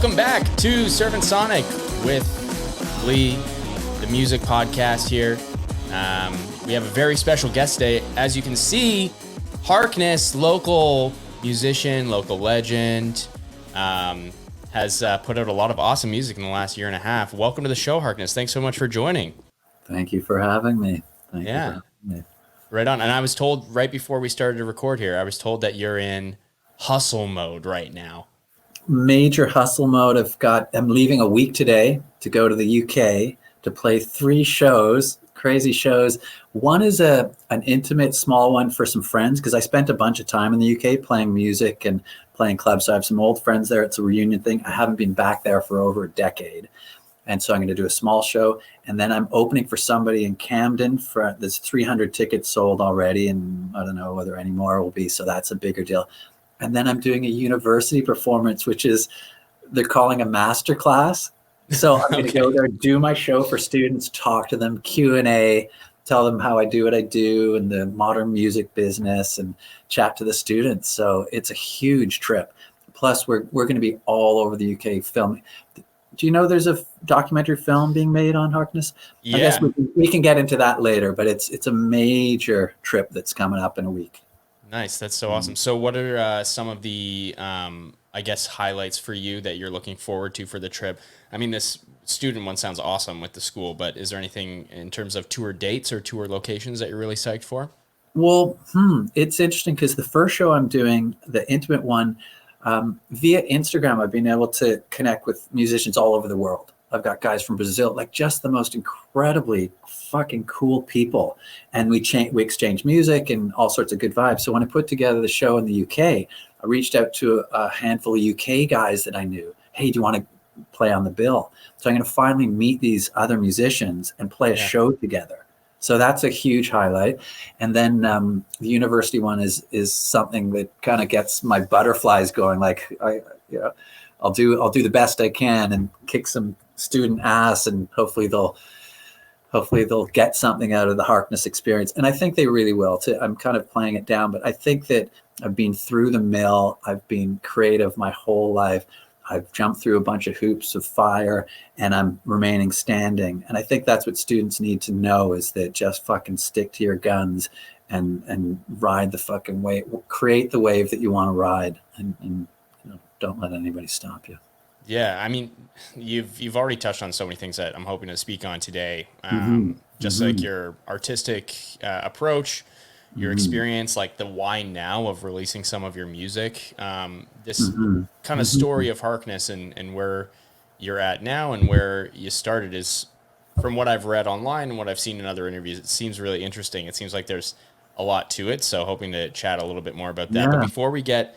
Welcome back to Servant Sonic with Lee, the music podcast here. We have a very special guest today. As you can see, Harkness, local musician, local legend, has put out a lot of awesome music in the last year and a half. Welcome to the show, Harkness. Thanks so much for joining. Thank you for having me. Thank you for having me. Right on. And I was told right before we started to record here, I was told that you're in hustle mode right now. Major hustle mode. I'm leaving a week today to go to the UK to play 3 shows, crazy shows. One is an intimate small one for some friends because I spent a bunch of time in the UK playing music and playing clubs. So I have some old friends there. It's a reunion thing. I haven't been back there for over a decade. And so I'm going to do a small show. And then I'm opening for somebody in Camden. There's 300 tickets sold already. And I don't know whether any more will be. So that's a bigger deal. And then I'm doing a university performance, which is, they're calling a master class. So I'm going to go there, do my show for students, talk to them, Q&A, tell them how I do what I do in the modern music business and chat to the students. So it's a huge trip. Plus, we're going to be all over the UK filming. Do you know there's a documentary film being made on Harkness? Yeah. I guess we can get into that later, but it's a major trip that's coming up in a week. Nice. That's so awesome. So what are some of the, highlights for you that you're looking forward to for the trip? I mean, this student one sounds awesome with the school, but is there anything in terms of tour dates or tour locations that you're really psyched for? Well, it's interesting because the first show I'm doing, the intimate one, via Instagram, I've been able to connect with musicians all over the world. I've got guys from Brazil, like just the most incredibly fucking cool people. And we exchange music and all sorts of good vibes. So when I put together the show in the UK, I reached out to a handful of UK guys that I knew. Hey, do you want to play on the bill? So I'm going to finally meet these other musicians and play a show together. So that's a huge highlight. And then the university one is something that kind of gets my butterflies going. Like I'll do the best I can and kick some student ass, and hopefully they'll get something out of the Harkness experience. And I think they really will too. I'm kind of playing it down, but I think that I've been through the mill. I've been creative my whole life. I've jumped through a bunch of hoops of fire, and I'm remaining standing. And I think that's what students need to know, is that just fucking stick to your guns and ride the fucking wave, create the wave that you want to ride, and don't let anybody stop you. Yeah, I mean, you've already touched on so many things that I'm hoping to speak on today. Like your artistic approach, your experience, like the why now of releasing some of your music, this kind of story of Harkness and where you're at now and where you started is, from what I've read online and what I've seen in other interviews, it seems really interesting. It seems like there's a lot to it. So hoping to chat a little bit more about that. But before we get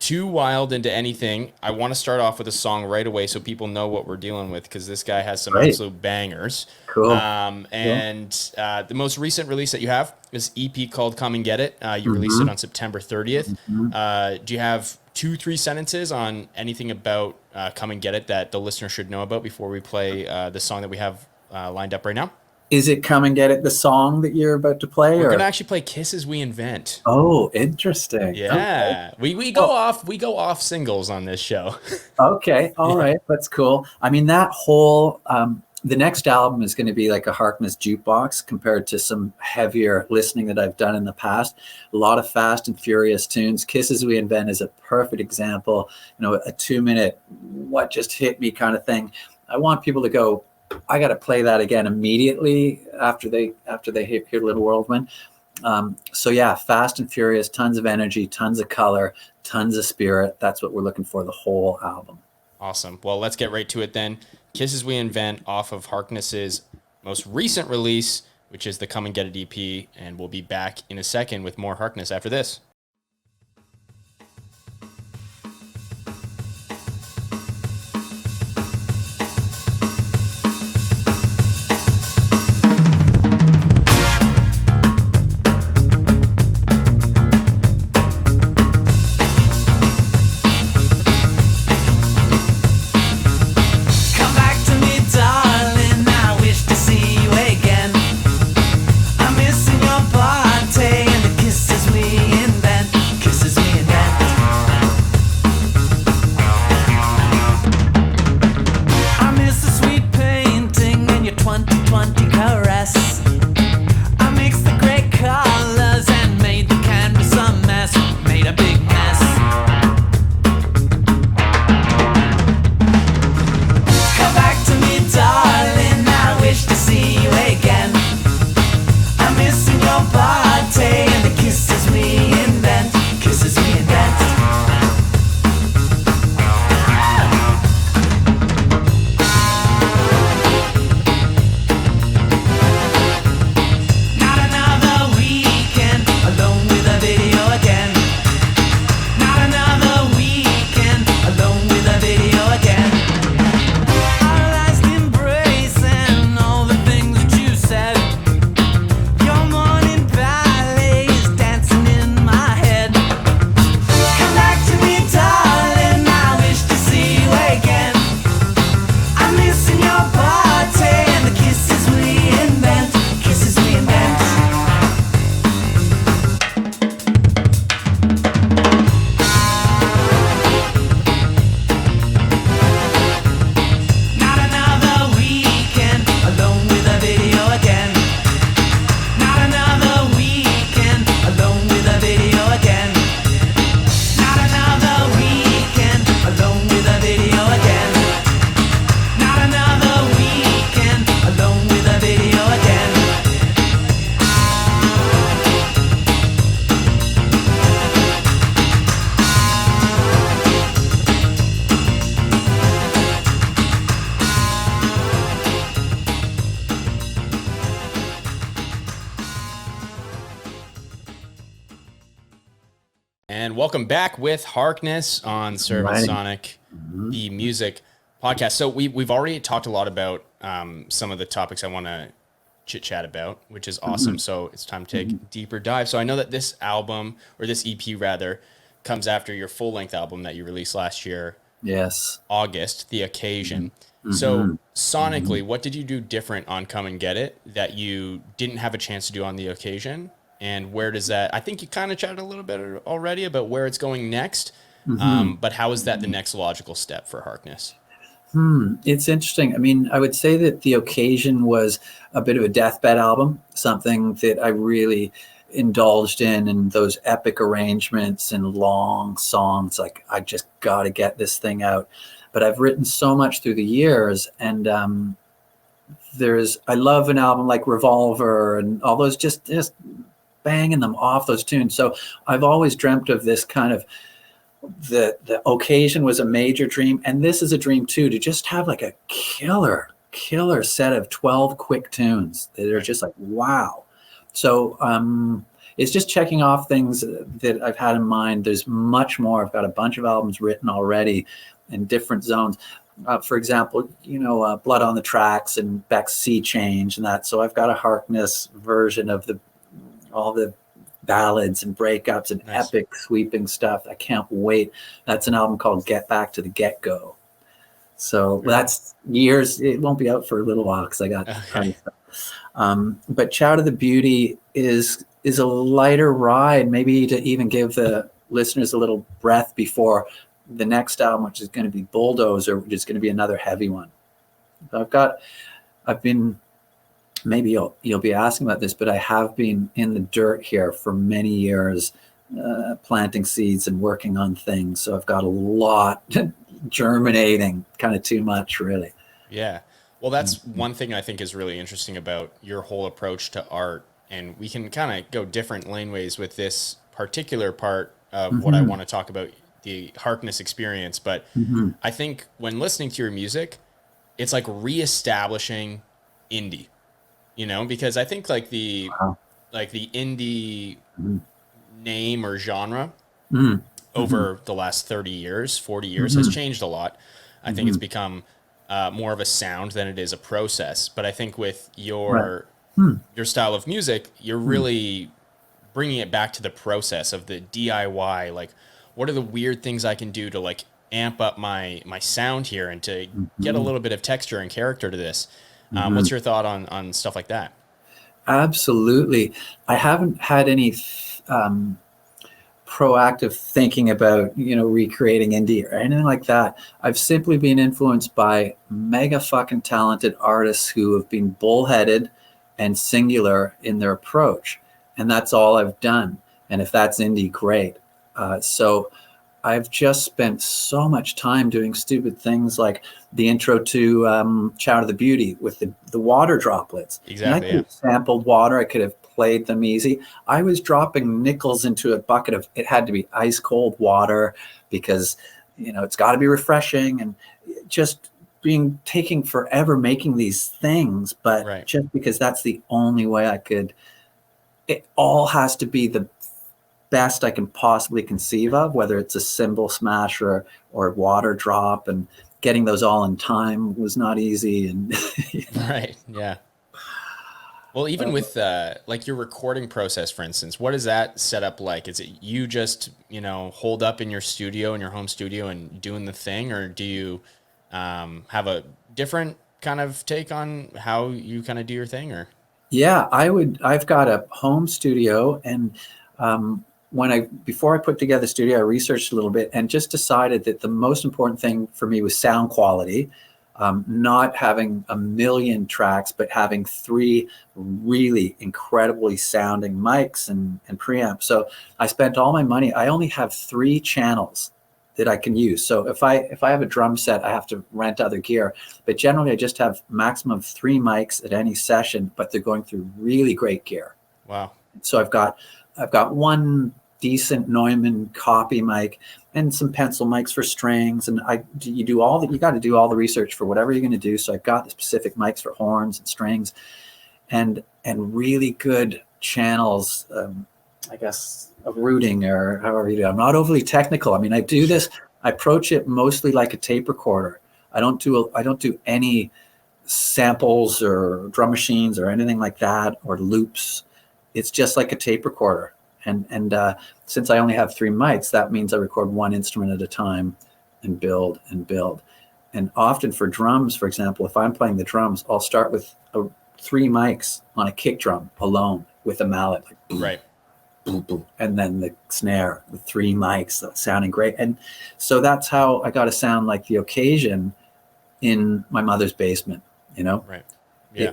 too wild into anything, I want to start off with a song right away so people know what we're dealing with, because this guy has some absolute bangers. Cool. The most recent release that you have is EP called Come and Get It. You released it on September 30th. Do you have 2-3 sentences on anything about Come and Get It that the listener should know about before we play the song that we have lined up right now? Is it Come and Get It, the song that you're about to play? We're going to actually play Kisses We Invent. Oh, interesting. Yeah. Okay. We go off singles on this show. Okay. All right. That's cool. I mean, that whole, the next album is going to be like a Harkness jukebox compared to some heavier listening that I've done in the past. A lot of fast and furious tunes. Kisses We Invent is a perfect example, a 2-minute, what just hit me kind of thing. I want people to go, I got to play that again immediately after they hear Little Whirlwind. So yeah, fast and furious, tons of energy, tons of color, tons of spirit. That's what we're looking for, the whole album. Awesome. Well, let's get right to it then. Kisses We Invent off of Harkness's most recent release, which is the Come and Get It EP, and we'll be back in a second with more Harkness after this. Missing your party and the kisses we invent. welcome back with Harkness on Serve and Right. Sonic, the music podcast. So we've already talked a lot about some of the topics I want to chit chat about, which is awesome. So it's time to take a deeper dive. So I know that this album, or this EP rather, comes after your full length album that you released last year, Yes. August, The Occasion. So sonically, what did you do different on Come and Get It that you didn't have a chance to do on The Occasion? And where does that, I think you kind of chatted a little bit already about where it's going next, but how is that the next logical step for Harkness? It's interesting. I mean, I would say that The Occasion was a bit of a deathbed album, something that I really indulged in, and those epic arrangements and long songs. Like, I just got to get this thing out. But I've written so much through the years, and I love an album like Revolver and all those, just banging them off those tunes. So I've always dreamt of this kind of, the Occasion was a major dream, and this is a dream too, to just have like a killer set of 12 quick tunes that are just like, wow. So it's just checking off things that I've had in mind. There's much more. I've got a bunch of albums written already in different zones. For example, Blood on the Tracks and Beck's Sea Change and that. So I've got a Harkness version of all the ballads and breakups and epic sweeping stuff. I can't wait. That's an album called Get Back to the Get-Go. So that's years. It won't be out for a little while because I got kind of stuff. But Chow to the Beauty is a lighter ride, maybe to even give the listeners a little breath before the next album, which is going to be Bulldozer, which is going to be another heavy one. I've been, maybe you'll be asking about this, but I have been in the dirt here for many years, planting seeds and working on things. So I've got a lot germinating, kind of too much, really. Yeah. Well, that's one thing I think is really interesting about your whole approach to art. And we can kind of go different laneways with this particular part of what I want to talk about, the Harkness experience. But I think when listening to your music, it's like reestablishing indie. Because I think like the indie name or genre over the last 30 years, 40 years has changed a lot. I think it's become more of a sound than it is a process. But I think with your style of music, you're really bringing it back to the process of the DIY. Like, what are the weird things I can do to like amp up my sound here and to get a little bit of texture and character to this? What's your thought on stuff like that? Absolutely. I haven't had any proactive thinking about, recreating indie or anything like that. I've simply been influenced by mega fucking talented artists who have been bullheaded and singular in their approach. And that's all I've done. And if that's indie, great. So I've just spent so much time doing stupid things like the intro to Chow to the Beauty with the water droplets. Exactly. And I could have sampled water. I could have played them easy. I was dropping nickels into a bucket of, it had to be ice cold water because, it's got to be refreshing, and just taking forever making these things. But just because that's the only way I could, it all has to be the best I can possibly conceive of, whether it's a cymbal smash or water drop, and getting those all in time was not easy. And Right. Yeah. Well, even with like your recording process, for instance, what is that set up like? Is it you just, hold up in your studio, in your home studio, and doing the thing, or do you have a different kind of take on how you kind of do your thing? Or yeah, I've got a home studio, and before I put together the studio, I researched a little bit and just decided that the most important thing for me was sound quality, not having a million tracks, but having 3 really incredibly sounding mics and preamps. So I spent all my money. I only have 3 channels that I can use. So if I have a drum set, I have to rent other gear. But generally, I just have maximum 3 mics at any session, but they're going through really great gear. Wow. So I've got one decent Neumann copy mic and some pencil mics for strings. And you got to do all the research for whatever you're going to do. So I've got the specific mics for horns and strings, and really good channels I guess, of rooting or however you do. I'm not overly technical. I mean, I do this. I approach it mostly like a tape recorder. I don't do any samples or drum machines or anything like that or loops. It's just like a tape recorder. And since I only have 3 mics, that means I record one instrument at a time and build and build. And often for drums, for example, if I'm playing the drums, I'll start with 3 mics on a kick drum alone with a mallet, like boom, Right. boom, boom, and then the snare with 3 mics sounding great. And so that's how I got to sound like the occasion in my mother's basement. You know, Right. Yeah.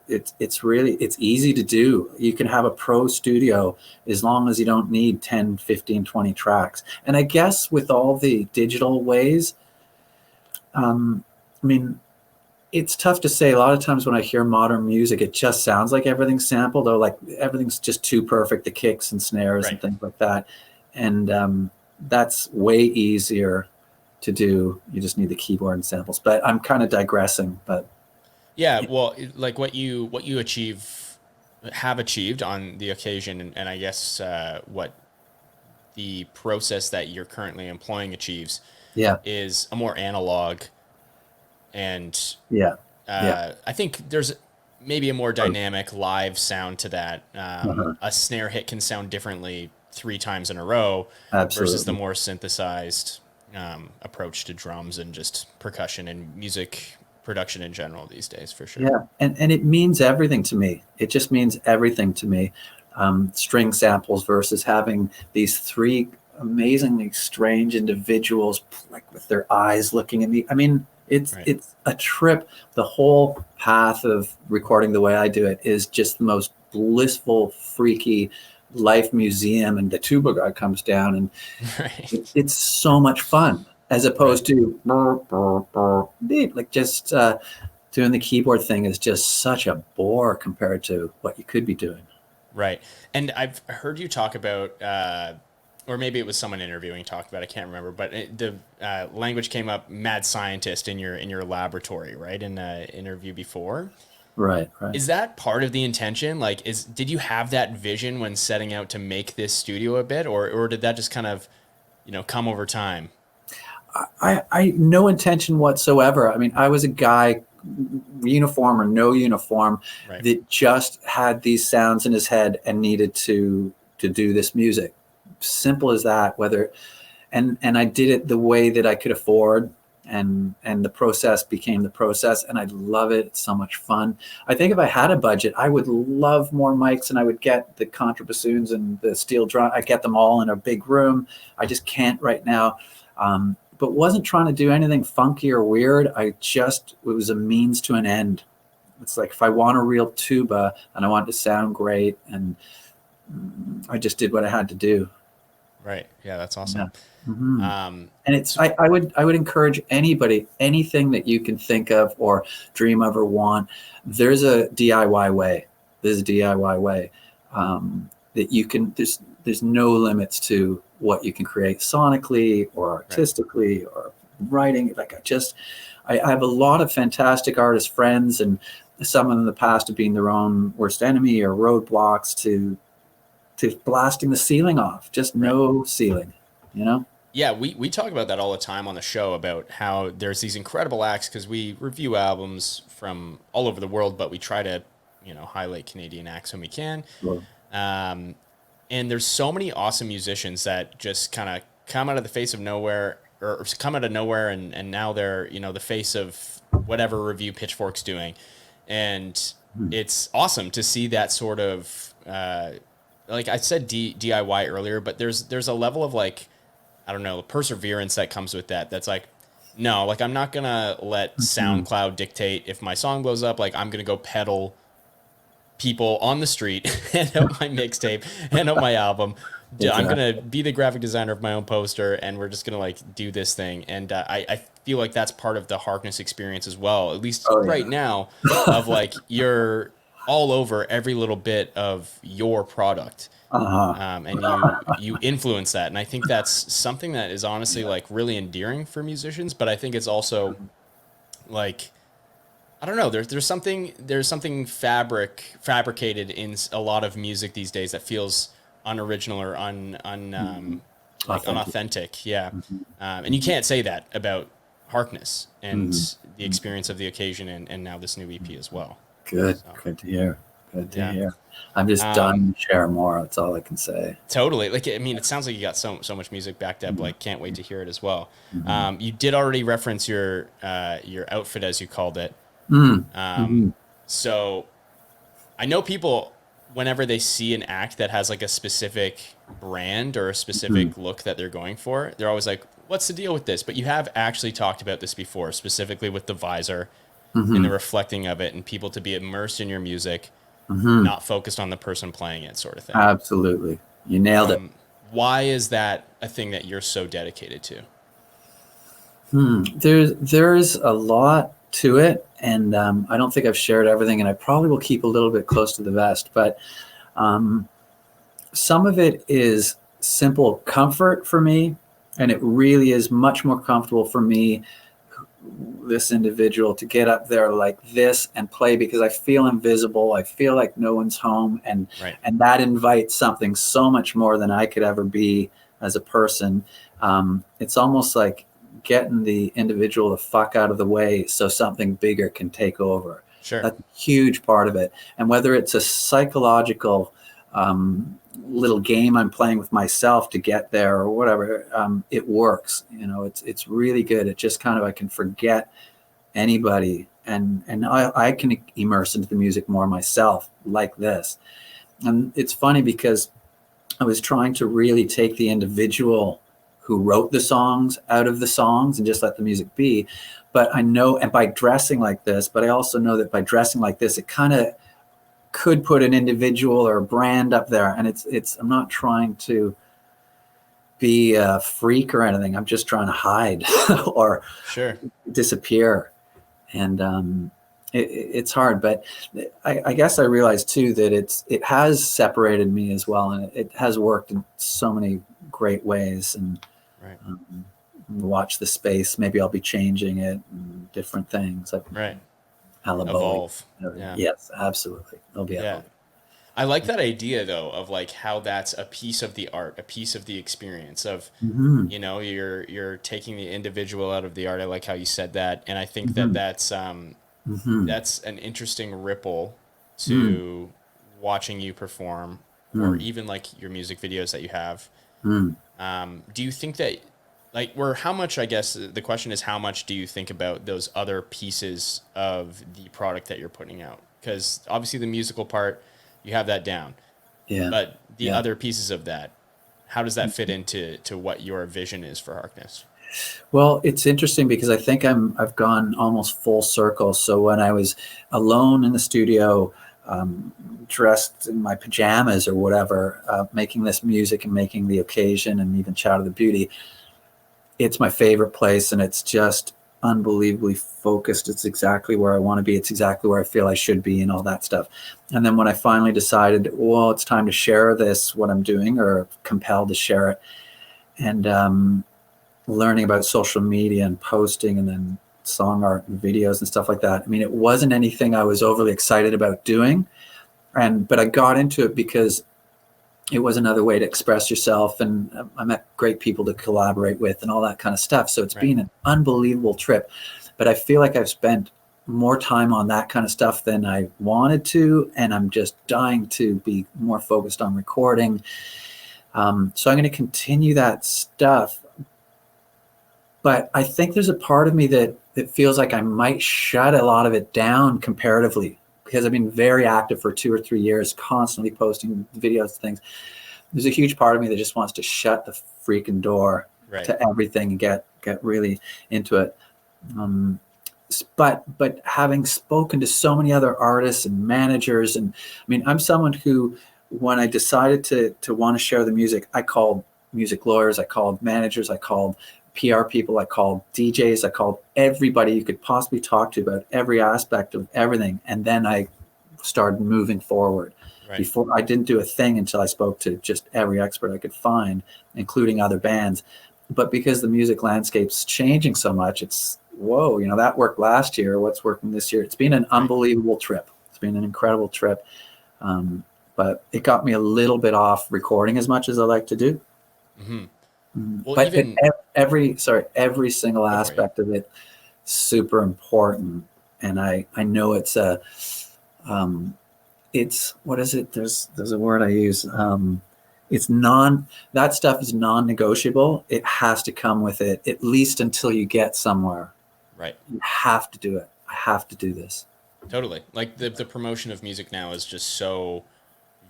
it's really, it's easy to do. You can have a pro studio as long as you don't need 10, 15, 20 tracks. And I guess with all the digital ways, I mean, it's tough to say. A lot of times when I hear modern music, it just sounds like everything's sampled, or like everything's just too perfect, the kicks and snares and Right. things like that. And that's way easier to do. You just need the keyboard and samples. But I'm kind of digressing. But Yeah. Well, like what you have achieved on the occasion, and I guess what the process that you're currently employing achieves yeah, is a more analog, and yeah, yeah, I think there's maybe a more oh, dynamic live sound to that. uh-huh. A snare hit can sound differently 3 times in a row versus the Absolutely. more synthesized approach to drums and just percussion and music production in general these days, for sure. Yeah, and it means everything to me. It just means everything to me. String samples versus having these three amazingly strange individuals, like with their eyes looking at me. I mean, Right. it's a trip. The whole path of recording the way I do it is just the most blissful, freaky life museum. And the tuba guy comes down, and Right. it's so much fun as Right. opposed to beep, like just doing the keyboard thing is just such a bore compared to what you could be doing. Right. And I've heard you talk about, or maybe it was someone interviewing talked about. I can't remember, but the language came up. Mad scientist in your laboratory, right? In an interview before. Right, right. Is that part of the intention? Like, did you have that vision when setting out to make this studio a bit, or did that just kind of, come over time? I no intention whatsoever. I mean, I was a guy, uniform or no uniform, Right. that just had these sounds in his head and needed to do this music. Simple as that. Whether and I did it the way that I could afford, and the process became the process, and I love it. It's so much fun. I think if I had a budget, I would love more mics, and I would get the contrabassoons and the steel drum. I get them all in a big room. I just can't right now. But wasn't trying to do anything funky or weird. It was a means to an end. It's like if I want a real tuba and I want it to sound great, and I just did what I had to do. Right. Yeah, that's Yeah. awesome. hmm Um, And so, I would encourage anybody, anything that you can think of or dream of or want. There's a DIY way. There's a DIY way that you can. There's no limits to what you can create sonically or right. artistically or writing. I have a lot of fantastic artist friends, and some in the past have been their own worst enemy or roadblocks to blasting the ceiling off. Just Right. no ceiling, you know. Yeah, we talk about that all the time on the show about how there's these incredible acts because we review albums from all over the world, but we try to, highlight Canadian acts when we can. Well, Um, and there's so many awesome musicians that just kind of come out of the face of nowhere or come out of nowhere and now they're, the face of whatever review Pitchfork's doing. And it's awesome to see that sort of, like I said, DIY earlier, but there's a level of like, I don't know, perseverance that comes with that. That's like, no, like I'm not gonna let mhm. SoundCloud dictate if my song blows up. Like I'm gonna go pedal people on the street, hand out my mixtape, hand out my album. I'm gonna Exactly. be the graphic designer of my own poster, and we're just gonna like do this thing. And I feel like that's part of the Harkness experience as well. At least Oh right yeah. now, of like you're all over every little bit of your product, Uh-huh. and you influence that. And I think that's something that is honestly Yeah. like really endearing for musicians. But I think it's also like I don't know. There's something fabricated in a lot of music these days that feels unoriginal or like Authentic. unauthentic. Yeah. Mhm. And you can't say that about Harkness and Mhm. the experience of the occasion and now this new EP as well. Good. So, Good to hear. Good to yeah. hear. I'm just dying to share more. That's all I can say. Totally. Like, I mean, it sounds like you got so much music backed up. Mhm. Like, can't wait to hear it as well. Mhm. You did already reference your outfit as you called it. Mm. Um, Mhm. so I know people, whenever they see an act that has like a specific brand or a Mhm. specific look that they're going for, they're always like, "What's the deal with this?" But you have actually talked about this before, specifically with the visor and the Mhm. reflecting of it, and people to be immersed in your music, Mhm. not focused on the person playing it, sort of thing. Absolutely. You nailed it. Why is that a thing that you're so dedicated to? There's a lot to it, and I don't think I've shared everything, and I probably will keep a little bit close to the vest. But um, some of it is simple comfort for me, and it really is much more comfortable for me, this individual, to get up there like this and play because I feel invisible. I feel like no one's home, Right. and that invites something so much more than I could ever be as a person. It's almost like getting the individual the fuck out of the way so something bigger can take over. Sure. That's a huge part of it. And whether it's a psychological little game I'm playing with myself to get there or whatever, it works. You know, it's really good. It just kind of, I can forget anybody, and I can immerse into the music more myself like this. And it's funny because I was trying to really take the individual who wrote the songs out of the songs and just let the music be. But I know, and by dressing like this, but I also know that by dressing like this, it kind of could put an individual or a brand up there. And I'm not trying to be a freak or anything. I'm just trying to hide or Sure. disappear. And it's hard, but I guess I realized too that it has separated me as well, and it has worked in so many great ways. And Right. watch the space. Maybe I'll be changing it and different things like Right. Alabo. Evolve. Yeah. Yes, absolutely. There'll be Yeah. evolution. I like that idea though of like how that's a piece of the art, a piece of the experience of, Mm-hmm. you're taking the individual out of the art. I like how you said that, and I think that Mm-hmm. Mm-hmm. that's an interesting ripple Mm-hmm. to watching you perform, or Mm-hmm. even like your music videos that you have. Mm-hmm. Do you think that, like, where how much? I guess the question is, how much do you think about those other pieces of the product that you're putting out? Because obviously the musical part, you have that down, Yeah. but the Yeah. other pieces of that, how does that fit into what your vision is for Harkness? Well, it's interesting because I think I've gone almost full circle. So when I was alone in the studio, dressed in my pajamas or whatever, making this music and making the occasion and even Child of the Beauty, it's my favorite place, and it's just unbelievably focused. It's exactly where I want to be. It's exactly where I feel I should be, and all that stuff. And then when I finally decided, well, it's time to share this, what I'm doing, or compelled to share it, and learning about social media and posting and then song art and videos and stuff like that. I mean, it wasn't anything I was overly excited about doing, but I got into it because it was another way to express yourself, and I met great people to collaborate with and all that kind of stuff. So it's Right. been an unbelievable trip, but I feel like I've spent more time on that kind of stuff than I wanted to, and I'm just dying to be more focused on recording. So I'm going to continue that stuff, but I think there's a part of me that feels like I might shut a lot of it down comparatively, because I've been very active for 2 or 3 years, constantly posting videos, things. There's a huge part of me that just wants to shut the freaking door Right. to everything and get really into it. Um, but having spoken to so many other artists and managers, and I mean, I'm someone who, when I decided to want to share the music, I called music lawyers, I called managers, I called PR people, I called DJs, I called everybody you could possibly talk to about every aspect of everything, and then I started moving forward. Right. Before, I didn't do a thing until I spoke to just every expert I could find, including other bands. But because the music landscape's changing so much, it's whoa, that worked last year. What's working this year? It's been an Right. unbelievable trip. It's been an incredible trip. Um, but it got me a little bit off recording as much as I like to do. Mm-hmm. Well, But even every single go for it. aspect of it, super important. And I know it's it's, what is it? There's a word I use. That stuff is non-negotiable. It has to come with it, at least until you get somewhere. Right. You have to do it. I have to do this. Totally. Like the promotion of music now is just so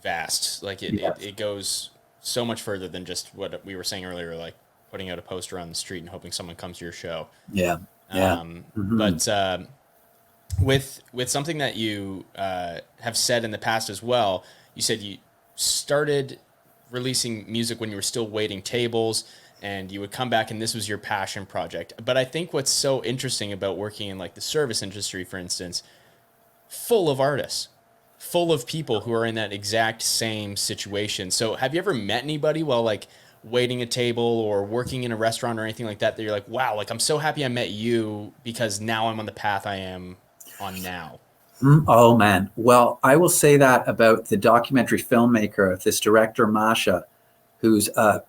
vast. Like Yes. it goes so much further than just what we were saying earlier, like putting out a poster on the street and hoping someone comes to your show. Yeah. Yeah. But with something that you have said in the past as well, you said you started releasing music when you were still waiting tables, and you would come back and this was your passion project. But I think what's so interesting about working in like the service industry, for instance, full of artists, full of people who are in that exact same situation. So have you ever met anybody while like waiting a table or working in a restaurant or anything like that you're like, wow, like I'm so happy I met you because now I'm on the path I am on now? Oh man. Well, I will say that about the documentary filmmaker, this director, Masha, who's a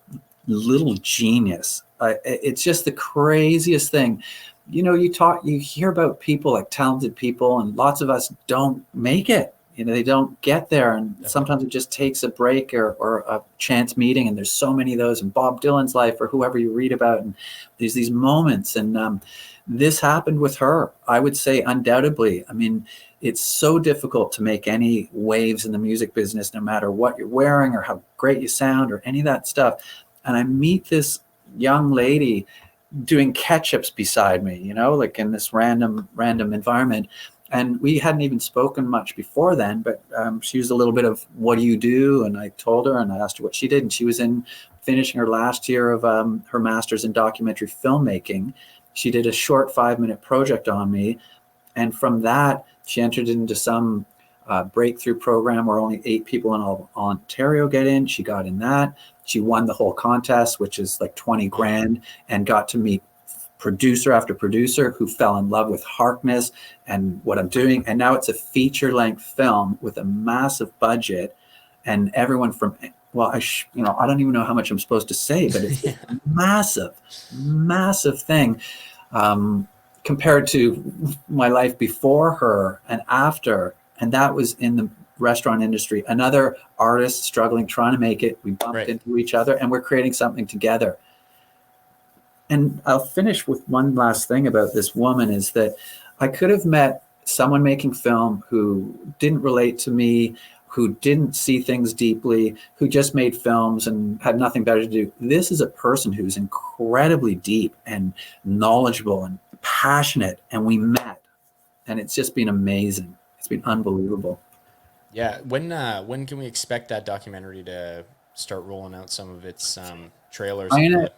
little genius. It's just the craziest thing. You hear about people, like talented people, and lots of us don't make it. They don't get there. And Definitely. sometimes it just takes a break or a chance meeting. And there's so many of those in Bob Dylan's life or whoever you read about. And there's these moments. And this happened with her, I would say, undoubtedly. I mean, it's so difficult to make any waves in the music business, no matter what you're wearing or how great you sound or any of that stuff. And I meet this young lady doing catch-ups beside me, like in this random environment. And we hadn't even spoken much before then, but she used a little bit of, what do you do? And I told her, and I asked her what she did. And she was finishing her last year of her master's in documentary filmmaking. She did a short 5-minute project on me. And from that, she entered into some breakthrough program where only 8 people in Ontario get in. She got in that. She won the whole contest, which is like 20 grand, and got to meet producer after producer who fell in love with Harkness and what I'm doing. And now it's a feature-length film with a massive budget, and everyone from, well, I don't even know how much I'm supposed to say, but it's a massive thing. Compared to my life before her and after. And that was in the restaurant industry. Another artist struggling, trying to make it. We bumped into each other, and we're creating something together. And I'll finish with one last thing about this woman, is that I could have met someone making film who didn't relate to me, who didn't see things deeply, who just made films and had nothing better to do. This is a person who's incredibly deep and knowledgeable and passionate, and we met, and it's just been amazing. It's been unbelievable. Yeah. When can we expect that documentary to start rolling out some of its trailers and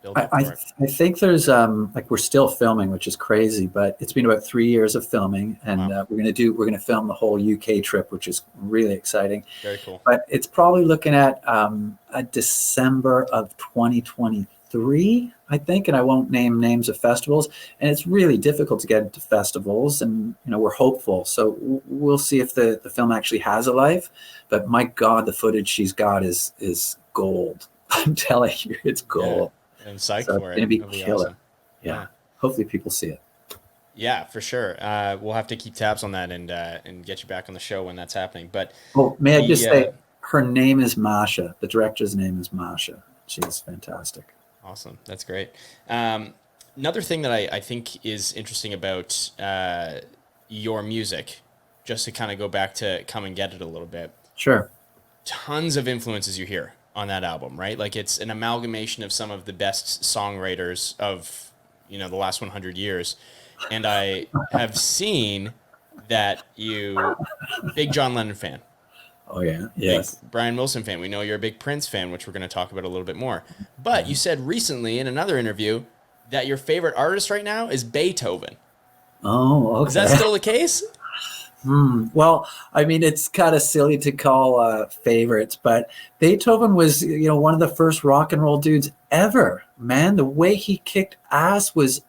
build up for it? I think there's like, we're still filming, which is crazy, but it's been about 3 years of filming, and Wow. we're gonna film the whole UK trip, which is really exciting. Very cool. But it's probably looking at a December of 2023, I think, and I won't name names of festivals. And it's really difficult to get into festivals, and we're hopeful. So we'll see if the film actually has a life. But my God, the footage she's got is gold. I'm telling you, it's gold. Yeah, I'm psyched So for it's it. going to be It'll be killer. awesome. Yeah. Hopefully people see it. Yeah, for sure. We'll have to keep tabs on that and get you back on the show when that's happening. But Well, may I just say, her name is Masha. The director's name is Masha. She's fantastic. Awesome. That's great. Another thing that I think is interesting about your music, just to kind of go back to Come and Get It a little bit. Sure. Tons of influences you hear on that album, right? Like, it's an amalgamation of some of the best songwriters of, the last 100 years. And I have seen that big John Lennon fan. Oh, yeah. Yes. Big Brian Wilson fan. We know you're a big Prince fan, which we're going to talk about a little bit more. But you said recently in another interview that your favorite artist right now is Beethoven. Oh, okay. Is that still the case? Well, I mean, it's kind of silly to call favorites, but Beethoven was, one of the first rock and roll dudes ever. Man, the way he kicked ass was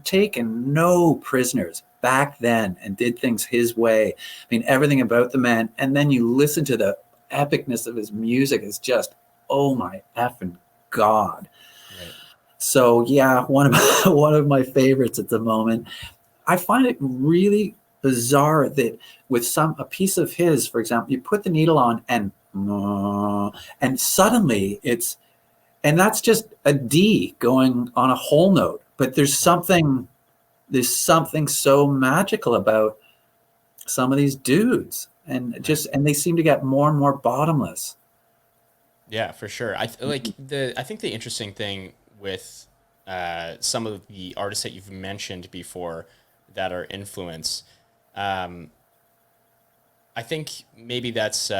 taking no prisoners back then and did things his way. I mean, everything about the man. And then you listen to the epicness of his music is just, oh my effing God. Right. So yeah, one of my favorites at the moment. I find it really bizarre that with a piece of his, for example, you put the needle on and suddenly and that's just a D going on a whole note. But there's something so magical about some of these dudes, and they seem to get more and more bottomless. Yeah, for sure. I think the interesting thing with some of the artists that you've mentioned before that are influence, I think maybe that's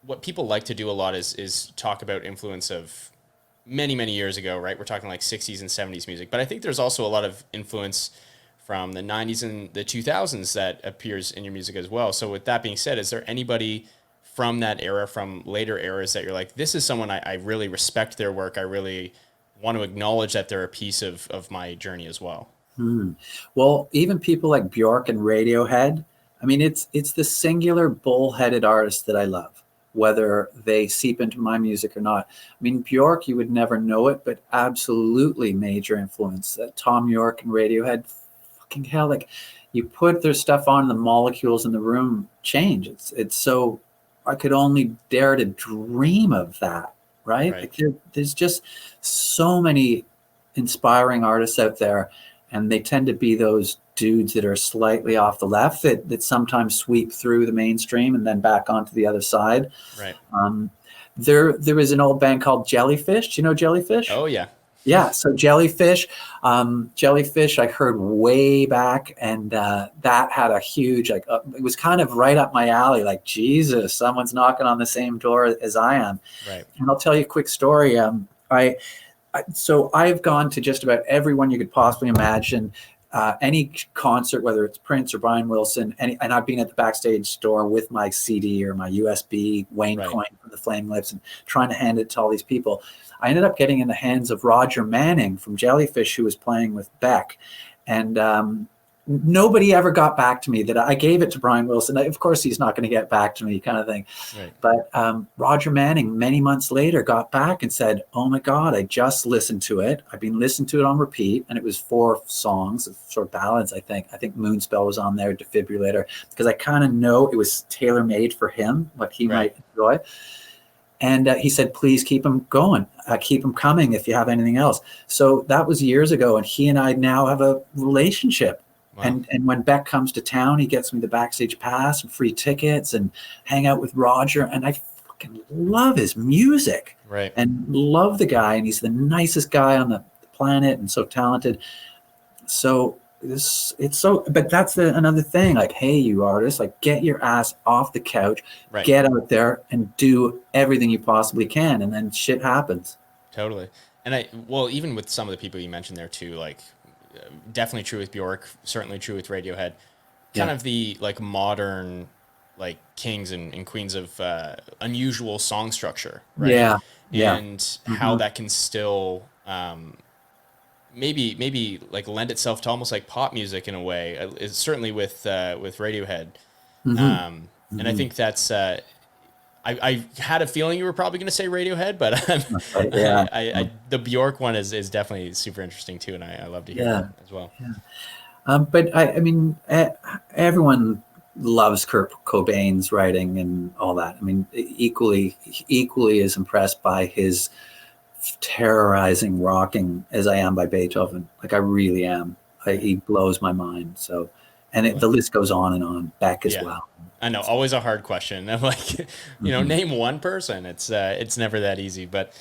what people like to do a lot is talk about influence of many years ago, right? We're talking like 60s and 70s music, but I think there's also a lot of influence from the 90s and the 2000s that appears in your music as well. So with that being said, is there anybody from that era, from later eras, that you're like, this is someone I really respect their work, I really want to acknowledge that they're a piece of my journey as well? Well, even people like Bjork and Radiohead, I mean, it's the singular bullheaded artists that I love, whether they seep into my music or not. I mean, Bjork, you would never know it, but absolutely major influence. Tom York and Radiohead, fucking hell, like you put their stuff on, the molecules in the room change. It's so, I could only dare to dream of that, right? Like there's just so many inspiring artists out there, and they tend to be those dudes that are slightly off the left that sometimes sweep through the mainstream and then back onto the other side. Right. There was an old band called Jellyfish. Do you know Jellyfish? Oh yeah. Yeah. So Jellyfish, I heard way back, and that had a huge, it was kind of right up my alley. Like, Jesus, someone's knocking on the same door as I am. Right. And I'll tell you a quick story. So I've gone to just about everyone you could possibly imagine, any concert, whether it's Prince or Brian Wilson, and I've been at the backstage door with my CD or my USB Wayne coin from the Flame Lips and trying to hand it to all these people. I ended up getting in the hands of Roger Manning from Jellyfish, who was playing with Beck. And nobody ever got back to me. That I gave it to Brian Wilson. Of course, he's not going to get back to me, kind of thing. Right. But Roger Manning, many months later, got back and said, "Oh my God, I just listened to it. I've been listening to it on repeat, and it was 4 songs, sort of ballads. I think Moonspell was on there, Defibrillator, because I kind of know it was tailor made for him, what he might enjoy." And he said, "Please keep them going, keep them coming if you have anything else." So that was years ago, and he and I now have a relationship. Wow. And when Beck comes to town, he gets me the backstage pass and free tickets and hang out with Roger. And I fucking love his music, right? And love the guy. And he's the nicest guy on the planet and so talented. So but that's another thing. Like, hey, you artists, like, get your ass off the couch, get out there and do everything you possibly can. And then shit happens. Totally. And even with some of the people you mentioned there too, like, definitely true with Bjork, certainly true with Radiohead, kind of the like modern like kings and queens of unusual song structure, right? And how that can still maybe like lend itself to almost like pop music in a way. It's certainly with Radiohead. And I think that's I had a feeling you were probably going to say Radiohead, but the Bjork one is definitely super interesting too, and I love to hear that as well. Yeah. But I mean, everyone loves Kurt Cobain's writing and all that. I mean, equally as impressed by his terrorizing rocking as I am by Beethoven. Like, I really am. He blows my mind. So, and the list goes on and on. Beck as well. I know, always a hard question. I'm like, name one person. It's never that easy. But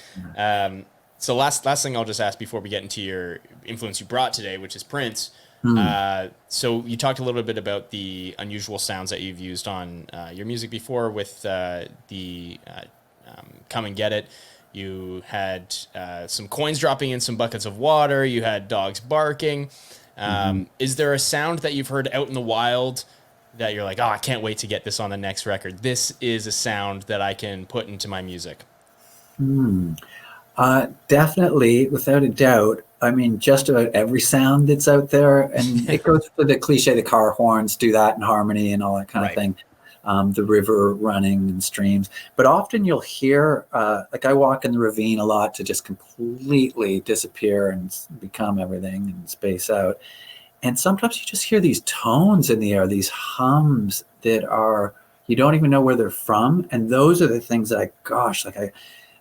so last thing I'll just ask before we get into your influence you brought today, which is Prince. So you talked a little bit about the unusual sounds that you've used on your music before with the Come and Get It. You had some coins dropping in some buckets of water. You had dogs barking. Is there a sound that you've heard out in the wild that you're like, oh, I can't wait to get this on the next record? This is a sound that I can put into my music. Definitely, without a doubt. I mean, just about every sound that's out there, and it goes for the cliche, the car horns do that in harmony and all that kind of thing. the river running and streams. But often you'll hear, like I walk in the ravine a lot to just completely disappear and become everything and space out. And sometimes you just hear these tones in the air, these hums that are, you don't even know where they're from. And those are the things that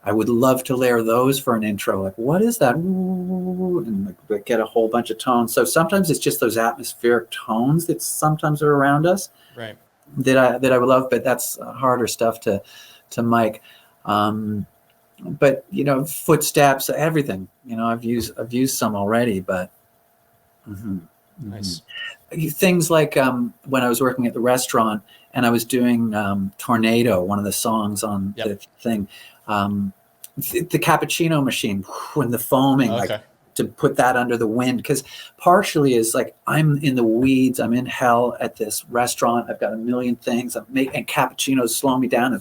I would love to layer those for an intro. Like, what is that? And like get a whole bunch of tones. So sometimes it's just those atmospheric tones that sometimes are around us, Right. that I would love, but that's harder stuff to mic. But footsteps, everything. I've used some already, but Nice. things like when I was working at the restaurant and I was doing Tornado, one of the songs on Yep. the thing. The cappuccino machine, when the foaming, like Okay. to put that under the wind, because partially is like I'm in the weeds, I'm in hell at this restaurant, I've got a million things, and cappuccinos slow me down.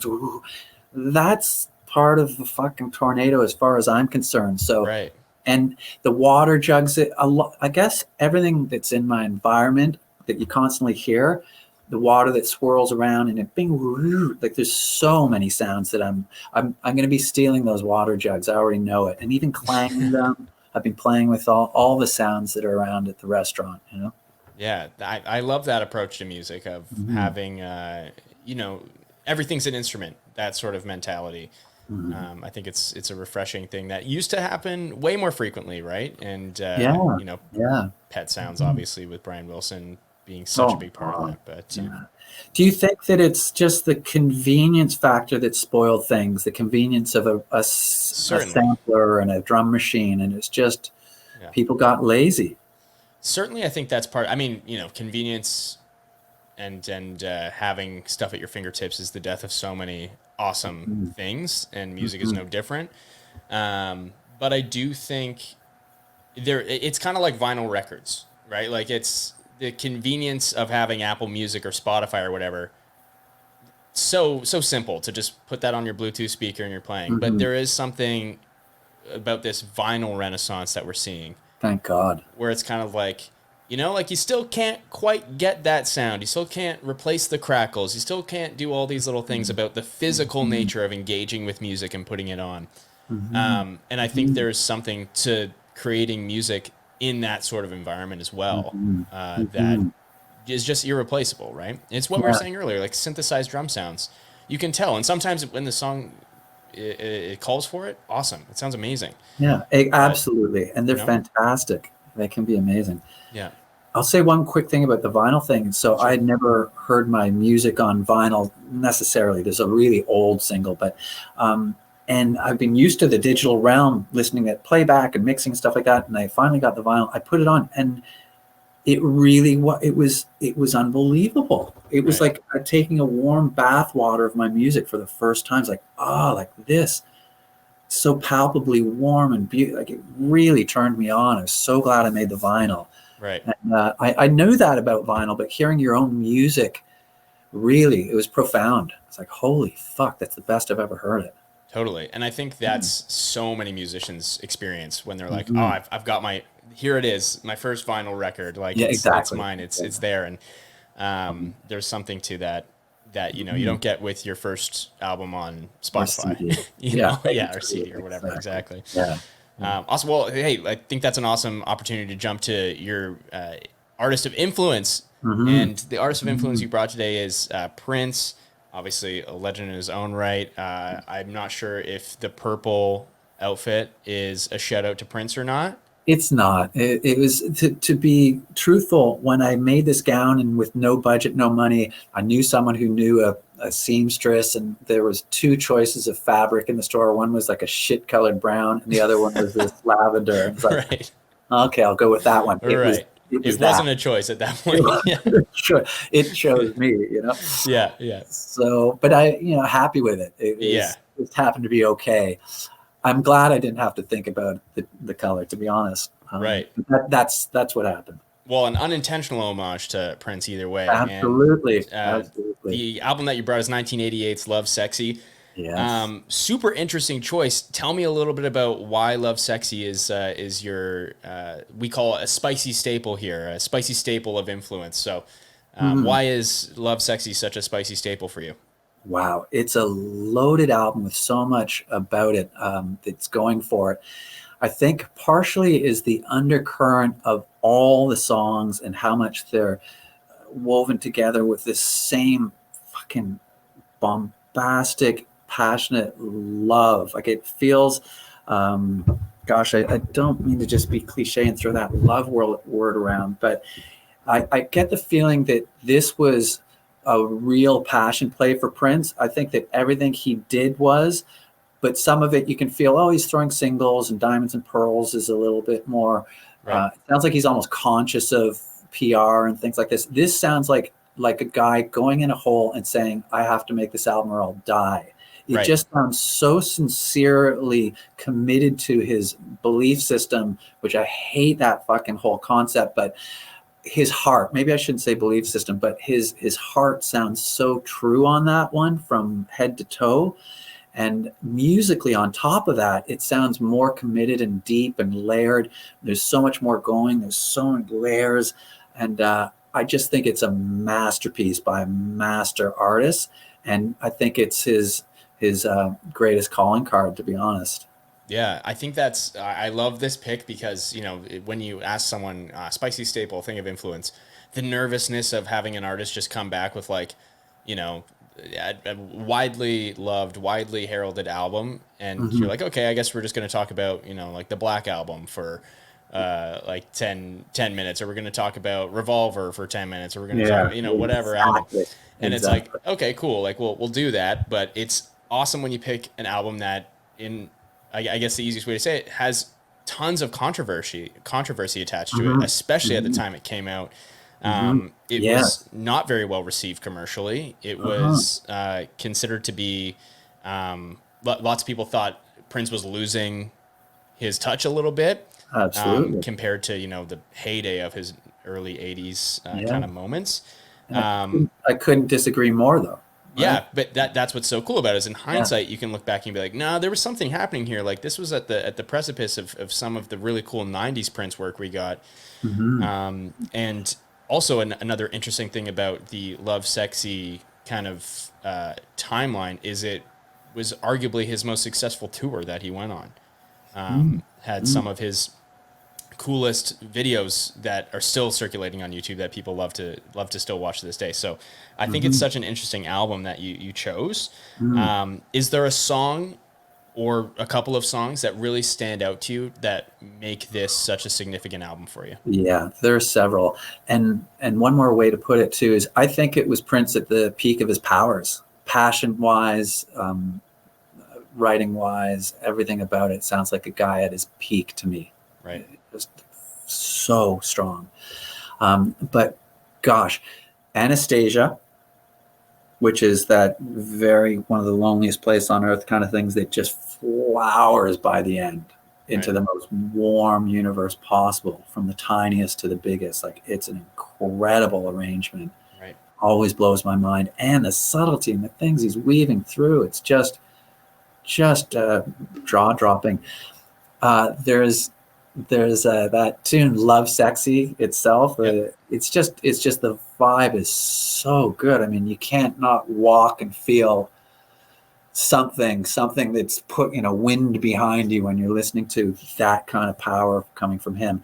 That's part of the fucking tornado as far as I'm concerned. So, Right. and the water jugs, I guess everything that's in my environment that you constantly hear, the water that swirls around and it bing, like there's so many sounds that I'm going to be stealing those water jugs. I already know it. And even clanging them. I've been playing with all the sounds that are around at the restaurant, Yeah. I love that approach to music of having, everything's an instrument, that sort of mentality. I think it's a refreshing thing that used to happen way more frequently. Right. And, Yeah. pet sounds, obviously, with Brian Wilson being such a big part of that. But yeah. Do you think that it's just the convenience factor that spoiled things, the convenience of a sampler and a drum machine, and it's just people got lazy? Certainly, I think that's part. I mean, convenience and having stuff at your fingertips is the death of so many awesome things, and music is no different. But I do think it's kind of like vinyl records, right? Like it's the convenience of having Apple Music or Spotify or whatever. So simple to just put that on your Bluetooth speaker and you're playing. But there is something about this vinyl renaissance that we're seeing. Thank God. Where it's kind of like, like you still can't quite get that sound. You still can't replace the crackles. You still can't do all these little things about the physical nature of engaging with music and putting it on. And I think there's something to creating music in that sort of environment as well, that is just irreplaceable, right? It's what we were saying earlier, like synthesized drum sounds. You can tell, and sometimes when the song it calls for it, awesome. It sounds amazing. Yeah, absolutely, and they're fantastic. They can be amazing. Yeah. I'll say one quick thing about the vinyl thing. So I had never heard my music on vinyl necessarily. There's a really old single, but and I've been used to the digital realm, listening at playback and mixing and stuff like that. And I finally got the vinyl. I put it on, and it really it was unbelievable. It was like taking a warm bath water of my music for the first time. It's like, like this, so palpably warm and beautiful. Like it really turned me on. I was so glad I made the vinyl. Right. And I knew that about vinyl, but hearing your own music, really, it was profound. It's like, holy fuck, that's the best I've ever heard it. Totally. And I think that's so many musicians experience when they're like, I've got here it is, my first vinyl record. Like it's mine. It's there. And there's something to that you don't get with your first album on Spotify, or CD or whatever. Exactly. Yeah. Awesome. Well, hey, I think that's an awesome opportunity to jump to your artist of influence. And the artist of influence you brought today is Prince. Obviously, a legend in his own right. I'm not sure if the purple outfit is a shout out to Prince or not. It's not. It was, to be truthful, when I made this gown and with no budget, no money, I knew someone who knew a seamstress, and there was two choices of fabric in the store. One was like a shit colored brown, and the other one was this lavender. And like, right. Okay, I'll go with that one. It wasn't a choice at that point. Sure. It chose me, Yeah. So, but I, happy with it. It happened to be okay. I'm glad I didn't have to think about the color, to be honest. Right. That's what happened. Well, an unintentional homage to Prince either way. Absolutely. And, absolutely. The album that you brought is 1988's Love Sexy. Yes. Super interesting choice. Tell me a little bit about why Love Sexy is your we call it a spicy staple here, a spicy staple of influence. So Mhm. Why is Love Sexy such a spicy staple for you? Wow, it's a loaded album with so much about it that's going for it. I think partially is the undercurrent of all the songs and how much they're woven together with this same fucking bombastic, passionate love. Like it feels, um, gosh, I don't mean to just be cliche and throw that word around, but I get the feeling that this was a real passion play for Prince. I think that everything he did was, but some of it you can feel, oh, he's throwing singles and Diamonds and Pearls is a little bit more, Right. it sounds like he's almost conscious of PR and things like this. This sounds like a guy going in a hole and saying, I have to make this album or I'll die. It Right. just sounds so sincerely committed to his belief system, which I hate that fucking whole concept, but his heart, maybe I shouldn't say belief system, but his heart sounds so true on that one from head to toe. And musically on top of that, it sounds more committed and deep and layered. There's so much more going, there's so many layers. And I just think it's a masterpiece by a master artist. And I think it's his greatest calling card, to be honest. Yeah, I think I love this pick because, you know, when you ask someone, spicy staple, thing of influence, the nervousness of having an artist just come back with like, you know, a widely loved, widely heralded album. And you're Mm-hmm. like, okay, I guess we're just going to talk about, you know, like the Black Album for like ten minutes, or we're going to talk about Revolver for 10 minutes, or we're going to talk Yeah, about, you know, whatever album. exactly. And it's like, Exactly. okay, cool. Like we'll do that. But it's awesome when you pick an album that I guess the easiest way to say it, has tons of controversy attached to it, Mm-hmm. especially at the Mm-hmm. time it came out. Mm-hmm. It was Yes. not very well received commercially. It Uh-huh. was considered to be, lots of people thought Prince was losing his touch a little bit, Absolutely. compared to, you know, the heyday of his early 80s kind Yeah. of moments. And I couldn't disagree more, though. Right? Yeah, but that's what's so cool about it is in Yeah. hindsight you can look back and be like, nah, there was something happening here. Like this was at the precipice of some of the really cool '90s Prince work we got. Hmm. And also another interesting thing about the Love Sexy kind of timeline is it was arguably his most successful tour that he went on. Had Mm-hmm. some of his coolest videos that are still circulating on YouTube that people love to still watch to this day. So I think it's Hmm. such an interesting album that you chose. Hmm. Is there a song or a couple of songs that really stand out to you that make this such a significant album for you? Yeah, there are several, and one more way to put it too is I think it was Prince at the peak of his powers, passion wise, writing wise, everything about it sounds like a guy at his peak to me. Right. Just so strong. But gosh, Anastasia, which is that very one of the loneliest place on earth kind of things that just flowers by the end Right. into the most warm universe possible, from the tiniest to the biggest. Like it's an incredible arrangement. Right. Always blows my mind, and the subtlety and the things he's weaving through. It's just jaw dropping. There's that tune "Love Sexy" itself. Yep. It's just the vibe is so good. I mean, you can't not walk and feel something that's put wind behind you when you're listening to that kind of power coming from him.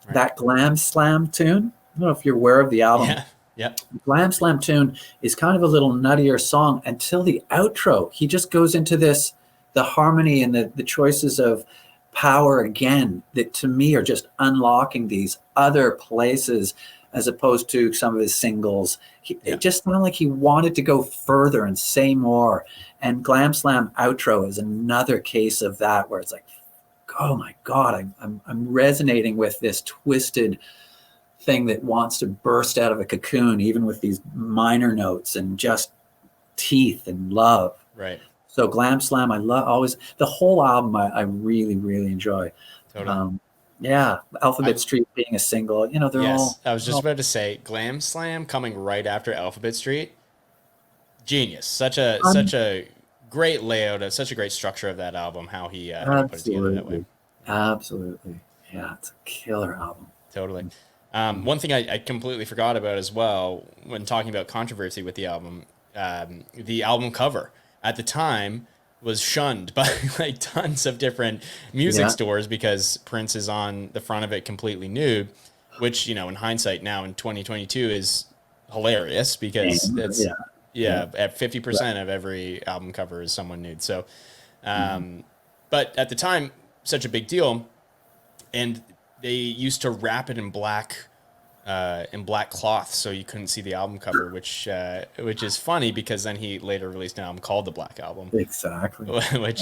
Right. That Glam Slam tune. I don't know if you're aware of the album. Yeah. Yep. Glam Slam tune is kind of a little nuttier song until the outro. He just goes into the harmony and the choices of power again that to me are just unlocking these other places as opposed to some of his singles. Yeah. It just sounded like he wanted to go further and say more. And Glam Slam outro is another case of that where it's like, oh my God, I'm resonating with this twisted thing that wants to burst out of a cocoon, even with these minor notes and just teeth and love. Right. So Glam Slam, I love always the whole album. I really really enjoy. Totally. Um, yeah, I Alphabet Street being a single, they're Yes, all, I was they're just all about to say Glam Slam coming right after Alphabet Street. Genius. Such a great layout, such a great structure of that album. How he put it together that way. absolutely, absolutely. Yeah, it's a killer album. Totally. One thing I completely forgot about as well when talking about controversy with the album cover at the time was shunned by like tons of different music Yeah. stores because Prince is on the front of it completely nude, which, you know, in hindsight now in 2022 is hilarious because And, it's, yeah. Yeah. yeah, at Right. 50% of every album cover is someone nude. So, but at the time, such a big deal. And they used to wrap it in black cloth so you couldn't see the album cover, which is funny because then he later released an album called the Black Album, Exactly.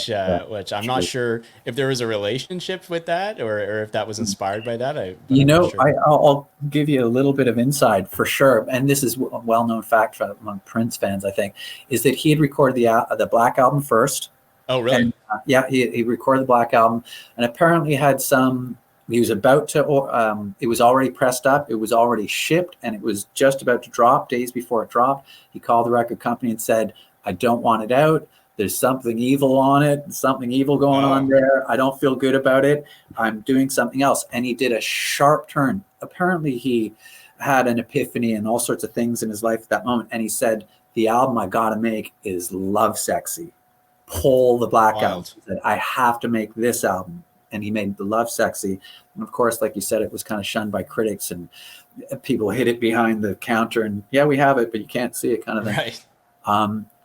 Yeah. which I'm not True. sure if there was a relationship with that or if that was inspired by that. But I'm not sure. I'll give you a little bit of insight for sure, and this is a well-known fact among Prince fans, I think, is that he had recorded the Black Album first, Oh, really? and yeah, he recorded the Black Album, and apparently had some. He was about to. It was already pressed up. It was already shipped, and it was just about to drop. Days before it dropped, he called the record company and said, "I don't want it out. There's something evil on it. Something evil going on Oh, there. I don't feel good about it. I'm doing something else." And he did a sharp turn. Apparently, he had an epiphany and all sorts of things in his life at that moment. And he said, "The album I got to make is Love Sexy. Pull the Black Album." wild. He said, "I have to make this album." And he made the Love Sexy. And of course, like you said, it was kind of shunned by critics and people hid it behind the counter and, yeah, we have it, but you can't see it, kind of thing. Right.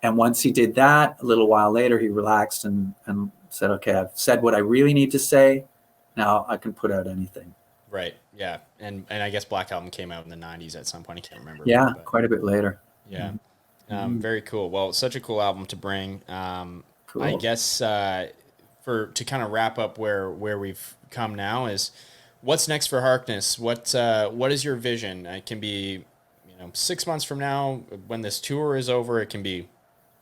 And once he did that, a little while later, he relaxed and said, "Okay, I've said what I really need to say. Now I can put out anything." Right. Yeah. And I guess Black Album came out in the 90s at some point. I can't remember when, Yeah, but quite a bit later. yeah. Mhm. Very cool. Well, such a cool album to bring. I Cool. guess for to kind of wrap up where we've come now is what's next for Harkness. What is your vision? It can be, you know, 6 months from now when this tour is over. It can be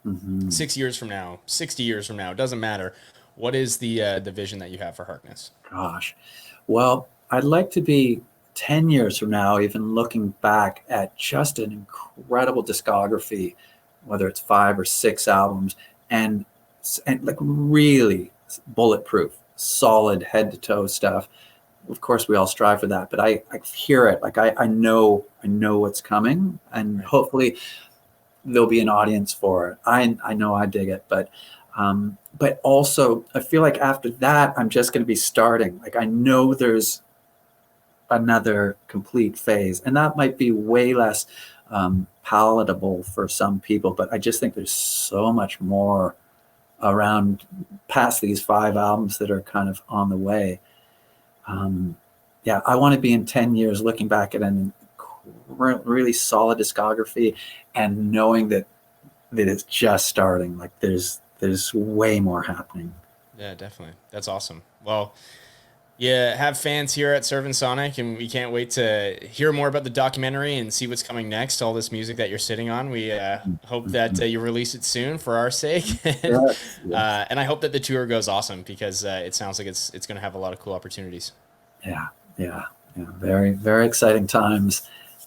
Hmm. 6 years from now, 60 years from now. It doesn't matter. What is the vision that you have for Harkness? Gosh. Well, I'd like to be 10 years from now, even looking back at just an incredible discography, whether it's 5 or 6 albums, and, and like really bulletproof, solid head to toe stuff. Of course, we all strive for that, but I hear it. Like I know what's coming, and Right. hopefully there'll be an audience for it. I know I dig it, but also I feel like after that I'm just going to be starting. Like I know there's another complete phase, and that might be way less palatable for some people. But I just think there's so much more around past these 5 albums that are kind of on the way. Um, yeah, I want to be in 10 years looking back at an really solid discography and knowing that it's just starting. Like there's way more happening. Yeah, definitely. That's awesome. Well, yeah, have fans here at Servant Sonic, and we can't wait to hear more about the documentary and see what's coming next. All this music that you're sitting on, we hope that Mhm. you release it soon for our sake, Yes, yes. and I hope that the tour goes awesome because it sounds like it's going to have a lot of cool opportunities. Yeah, yeah, yeah. Very, very exciting times.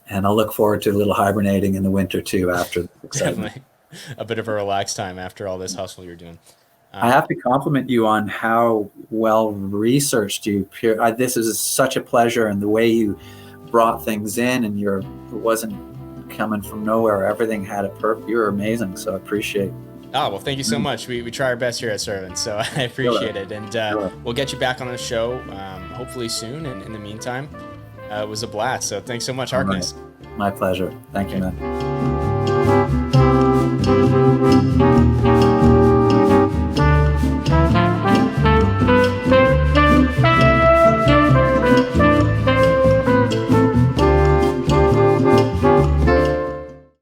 And I'll look forward to a little hibernating in the winter too after the excitement. Definitely, a bit of a relaxed time after all this hustle you're doing. I Um, have to compliment you on how well researched you. This is such a pleasure, and the way you brought things in, and it wasn't coming from nowhere. Everything had a purpose. You were amazing, so I appreciate. oh well, thank you so Mm, much. We try our best here at Servant, so I sure, appreciate it, and sure. we'll get you back on the show hopefully soon. And in the meantime, it was a blast. So thanks so much, All right, Harkness. my pleasure. Thank you, Okay. man.